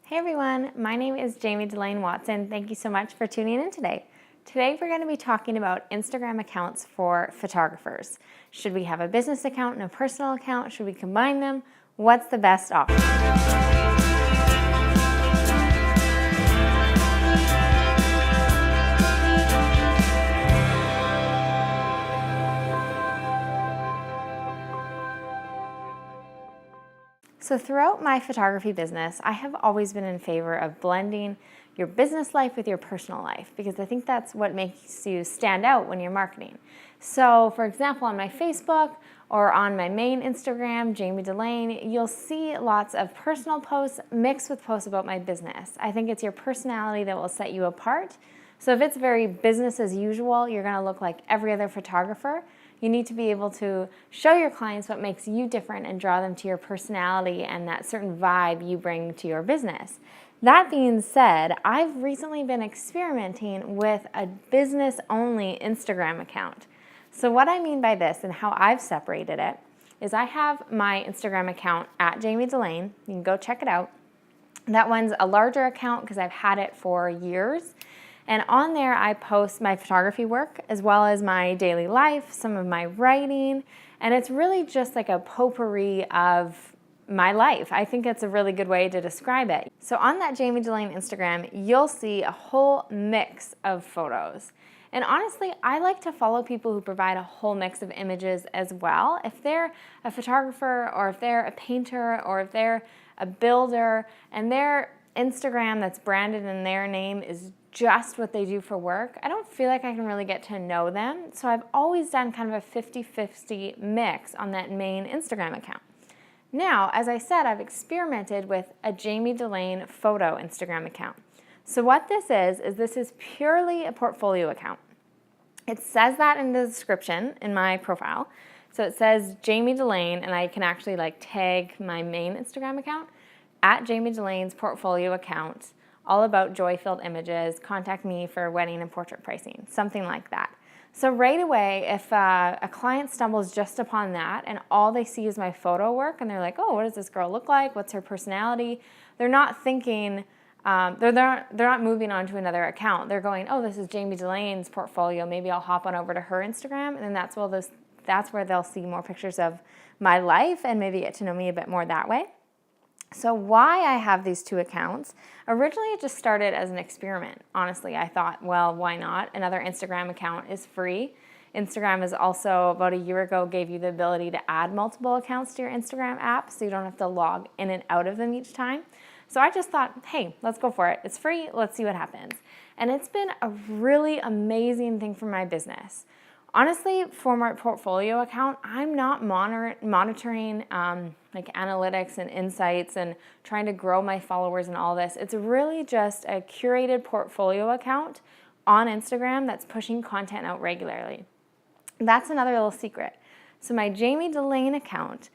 Hey everyone, my name is Jamie Delane Watson. Thank you so much for tuning in today. Today we're going to be talking about Instagram accounts for photographers. Should we have a business account and a personal account? Should we combine them? What's the best option? So throughout my photography business, I have always been in favor of blending your business life with your personal life because I think that's what makes you stand out when you're marketing. So for example, on my Facebook or on my main Instagram, Jamie Delane, you'll see lots of personal posts mixed with posts about my business. I think it's your personality that will set you apart. So if it's very business as usual, you're gonna look like every other photographer. You need to be able to show your clients what makes you different and draw them to your personality and that certain vibe you bring to your business. That being said, I've recently been experimenting with a business-only Instagram account. So what I mean by this and how I've separated it is I have my Instagram account at Jamie Delane. You can go check it out. That one's a larger account because I've had it for years. And on there, I post my photography work as well as my daily life, some of my writing, and it's really just like a potpourri of my life. I think it's a really good way to describe it. So on that Jamie Delane Instagram, you'll see a whole mix of photos. And honestly, I like to follow people who provide a whole mix of images as well. If they're a photographer or if they're a painter or if they're a builder and their Instagram that's branded in their name is just what they do for work, I don't feel like I can really get to know them. So I've always done kind of a 50-50 mix on that main Instagram account. Now, as I said, I've experimented with a Jamie Delane photo Instagram account. So what this is purely a portfolio account. It says that in the description in my profile. So it says Jamie Delane, and I can actually tag my main Instagram account at Jamie Delane's portfolio account, all about joy-filled images, contact me for wedding and portrait pricing, something like that. So right away, if a client stumbles just upon that and all they see is my photo work and they're like, oh, what does this girl look like? What's her personality? They're not thinking, they're not moving on to another account. They're going, oh, this is Jamie Delane's portfolio. Maybe I'll hop on over to her Instagram, and then that's where they'll see more pictures of my life and maybe get to know me a bit more that way. So why I have these two accounts, originally it just started as an experiment. Honestly, I thought, well, why not? Another Instagram account is free. Instagram is also, about a year ago, gave you the ability to add multiple accounts to your Instagram app so you don't have to log in and out of them each time. So I just thought, hey, let's go for it. It's free, let's see what happens. And it's been a really amazing thing for my business. Honestly, for my portfolio account, I'm not monitoring analytics and insights and trying to grow my followers and all this. It's really just a curated portfolio account on Instagram that's pushing content out regularly. That's another little secret. So my Jamie Delane account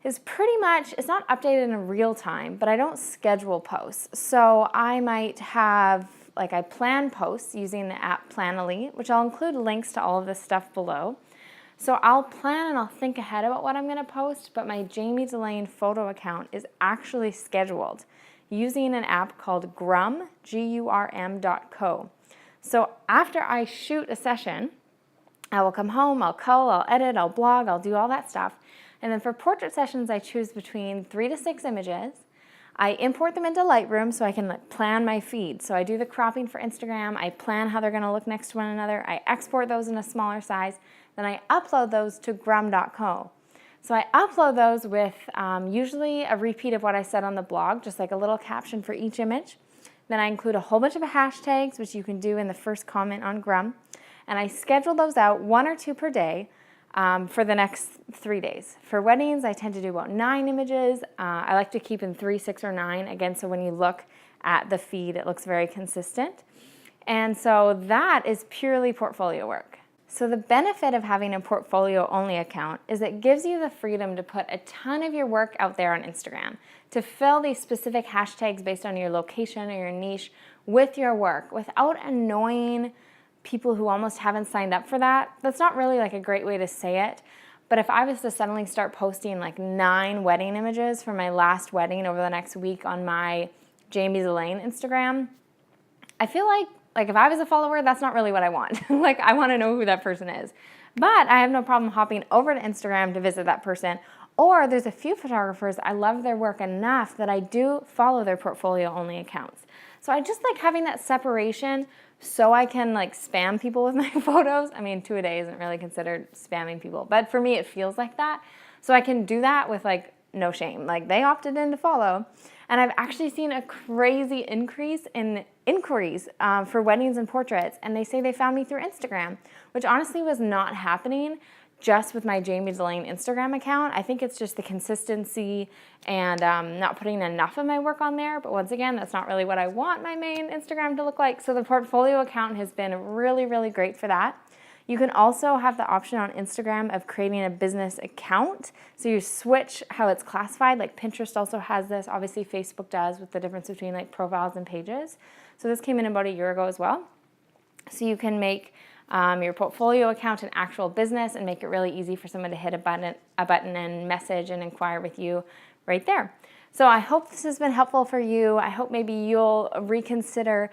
is pretty much, it's not updated in real time, but I don't schedule posts. So I might have, I plan posts using the app Planoly, which I'll include links to all of this stuff below. So I'll plan and I'll think ahead about what I'm gonna post, but my Jamie Delane photo account is actually scheduled using an app called Grum, Gurm.co. So after I shoot a session, I will come home, I'll cull, I'll edit, I'll blog, I'll do all that stuff. And then for portrait sessions, I choose between 3 to 6 images. I import them into Lightroom so I can plan my feed. So I do the cropping for Instagram, I plan how they're gonna look next to one another, I export those in a smaller size, then I upload those to Grum.co. So I upload those with usually a repeat of what I said on the blog, just like a little caption for each image. Then I include a whole bunch of hashtags, which you can do in the first comment on Grum. And I schedule those out 1 or 2 per day for the next 3 days. For weddings, I tend to do about 9 images. I like to keep in 3, 6, or 9, again, so when you look at the feed, it looks very consistent. And so that is purely portfolio work. So the benefit of having a portfolio-only account is it gives you the freedom to put a ton of your work out there on Instagram, to fill these specific hashtags based on your location or your niche with your work without annoying people who almost haven't signed up for that. That's not really a great way to say it, but if I was to suddenly start posting 9 wedding images for my last wedding over the next week on my Jamie's Elaine Instagram, I feel like if I was a follower, that's not really what I want. Like, I want to know who that person is. But I have no problem hopping over to Instagram to visit that person. Or there's a few photographers, I love their work enough that I do follow their portfolio only accounts. So I just like having that separation so I can like spam people with my photos. I mean, 2 a day isn't really considered spamming people, but for me it feels like that. So I can do that with like no shame. Like, they opted in to follow. And I've actually seen a crazy increase in inquiries for weddings and portraits. And they say they found me through Instagram, which honestly was not happening just with my Jamie Delane Instagram account. I think it's just the consistency and not putting enough of my work on there. But once again, that's not really what I want my main Instagram to look like. So the portfolio account has been really, really great for that. You can also have the option on Instagram of creating a business account. So you switch how it's classified. Like, Pinterest also has this. Obviously, Facebook does, with the difference between like profiles and pages. So this came in about a year ago as well. So you can make your portfolio account an actual business and make it really easy for someone to hit a button and message and inquire with you right there. So I hope this has been helpful for you. I hope maybe you'll reconsider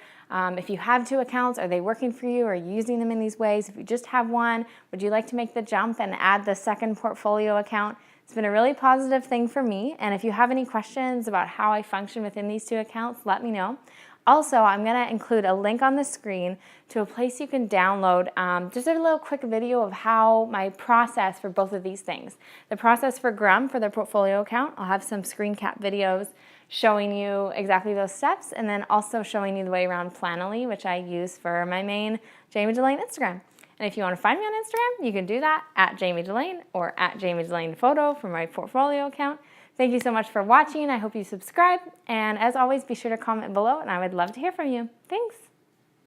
if you have 2 accounts, are they working for you? Are you using them in these ways? If you just have one, would you like to make the jump and add the second portfolio account? It's been a really positive thing for me. And if you have any questions about how I function within these 2 accounts, let me know. Also, I'm going to include a link on the screen to a place you can download just a little quick video of how my process for both of these things. The process for Grum, for their portfolio account, I'll have some screen cap videos showing you exactly those steps, and then also showing you the way around Planoly, which I use for my main Jamie Delane Instagram. And if you want to find me on Instagram, you can do that at Jamie Delane or at Jamie Delane Photo for my portfolio account. Thank you so much for watching. I hope you subscribe. And as always, be sure to comment below, and I would love to hear from you. Thanks.